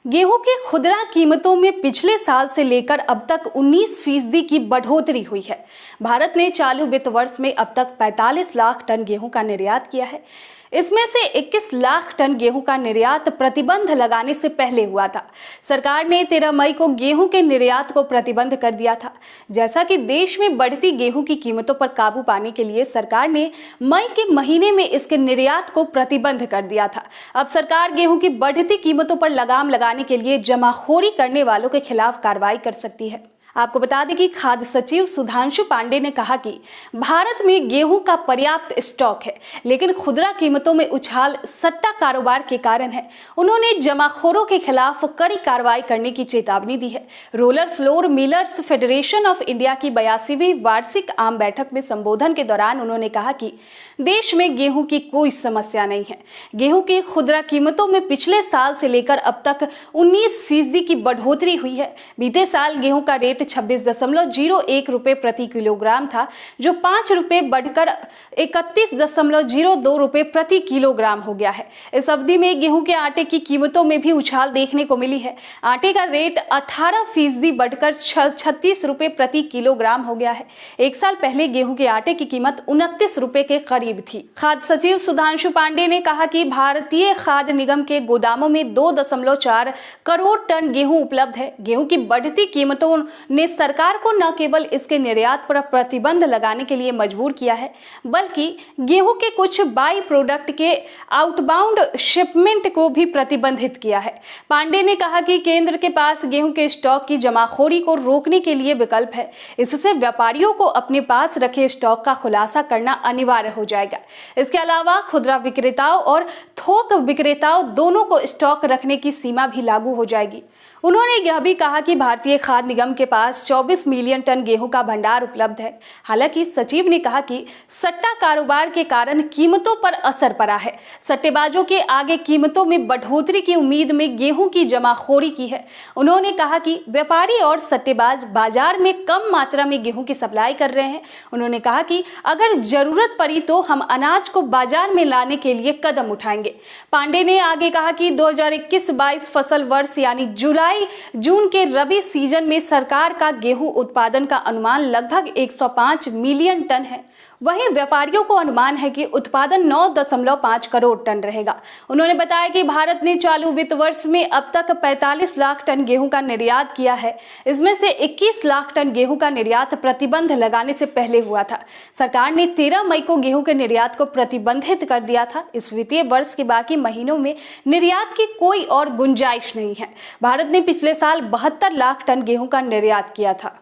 गेहूं की खुदरा कीमतों में पिछले साल से लेकर अब तक 19% की बढ़ोतरी हुई है। भारत ने चालू वित्त वर्ष में अब तक 45 लाख टन गेहूं का निर्यात किया है। इसमें से 21 लाख टन गेहूं का निर्यात प्रतिबंध लगाने से पहले हुआ था। सरकार ने 13 मई को गेहूं के निर्यात को प्रतिबंध कर दिया था। जैसा कि देश में बढ़ती गेहूं की कीमतों पर काबू पाने के लिए सरकार ने मई के महीने में इसके निर्यात को प्रतिबंध कर दिया था। अब सरकार गेहूं की बढ़ती कीमतों पर लगाम लगाने के लिए जमाखोरी करने वालों के खिलाफ कार्रवाई कर सकती है। आपको बता दें कि खाद्य सचिव सुधांशु पांडे ने कहा कि भारत में गेहूं का पर्याप्त स्टॉक है, लेकिन खुदरा कीमतों में उछाल सट्टा कारोबार के कारण है। उन्होंने जमाखोरों के खिलाफ कड़ी कार्रवाई करने की चेतावनी दी है। Roller floor millers federation of India की 82वीं वार्षिक आम बैठक में संबोधन के दौरान उन्होंने कहा कि देश में गेहूं की कोई समस्या नहीं है। गेहूं की खुदरा कीमतों में पिछले साल से लेकर अब तक 19% की बढ़ोतरी हुई है। बीते साल गेहूं का रेट 26.01 रुपए प्रति किलोग्राम था, जो 5 रुपए बढ़कर 31.02 रुपए प्रति किलोग्राम हो गया है। इस अवधि में गेहूं के आटे की कीमतों में भी उछाल देखने को मिली है। आटे का रेट 18% बढ़कर 36 रुपए प्रति किलोग्राम हो गया है। एक साल पहले गेहूं के आटे की कीमत 29 रुपए के करीब थी। खाद्य सचिव सुधांशु पांडे ने कहा कि भारतीय खाद्य निगम के गोदामों में 2.4 करोड़ टन गेहूं उपलब्ध है। गेहूं की बढ़ती कीमतों ने सरकार को न केवल इसके निर्यात पर प्रतिबंध लगाने के लिए मजबूर किया है, बल्कि गेहूं के कुछ बाई प्रोडक्ट के आउटबाउंड शिपमेंट को भी प्रतिबंधित किया है। पांडे ने कहा कि केंद्र के पास गेहूं के स्टॉक की जमाखोरी को रोकने के लिए विकल्प है। इससे व्यापारियों को अपने पास रखे स्टॉक का खुलासा करना अनिवार्य हो जाएगा। इसके अलावा खुदरा विक्रेताओं और थोक विक्रेताओं दोनों को स्टॉक रखने की सीमा भी लागू हो जाएगी। उन्होंने यह भी कहा कि भारतीय खाद्य निगम के पास 24 मिलियन टन गेहूं का भंडार उपलब्ध है। हालांकि सचिव ने कहा कि सट्टा कारोबार के कारण कीमतों पर असर पड़ा है। सट्टेबाजों के आगे कीमतों में बढ़ोतरी की उम्मीद में गेहूं की जमाखोरी की है। उन्होंने कहा कि व्यापारी और सट्टेबाज बाजार में कम मात्रा में गेहूं की सप्लाई कर रहे हैं। उन्होंने कहा कि अगर जरूरत पड़ी तो हम अनाज को बाजार में लाने के लिए कदम उठाएंगे। पांडे ने आगे कहा कि 2021-22 फसल वर्ष यानी जुलाई-जून के रबी सीजन में सरकार का गेहूं उत्पादन का अनुमान लगभग 105 मिलियन टन है। वहीं व्यापारियों को अनुमान है कि उत्पादन 9.5 करोड़ टन रहेगा। उन्होंने बताया कि भारत ने चालू वित्त वर्ष में अब तक 45 लाख टन गेहूं का निर्यात किया है। इसमें से 21 लाख टन गेहूं का निर्यात प्रतिबंध लगाने से पहले हुआ था। सरकार ने 13 मई को गेहूं के निर्यात को प्रतिबंधित कर दिया था। इस वित्तीय वर्ष के बाकी महीनों में निर्यात की कोई और गुंजाइश नहीं है। भारत ने पिछले साल 72 लाख टन गेहूं का निर्यात किया था।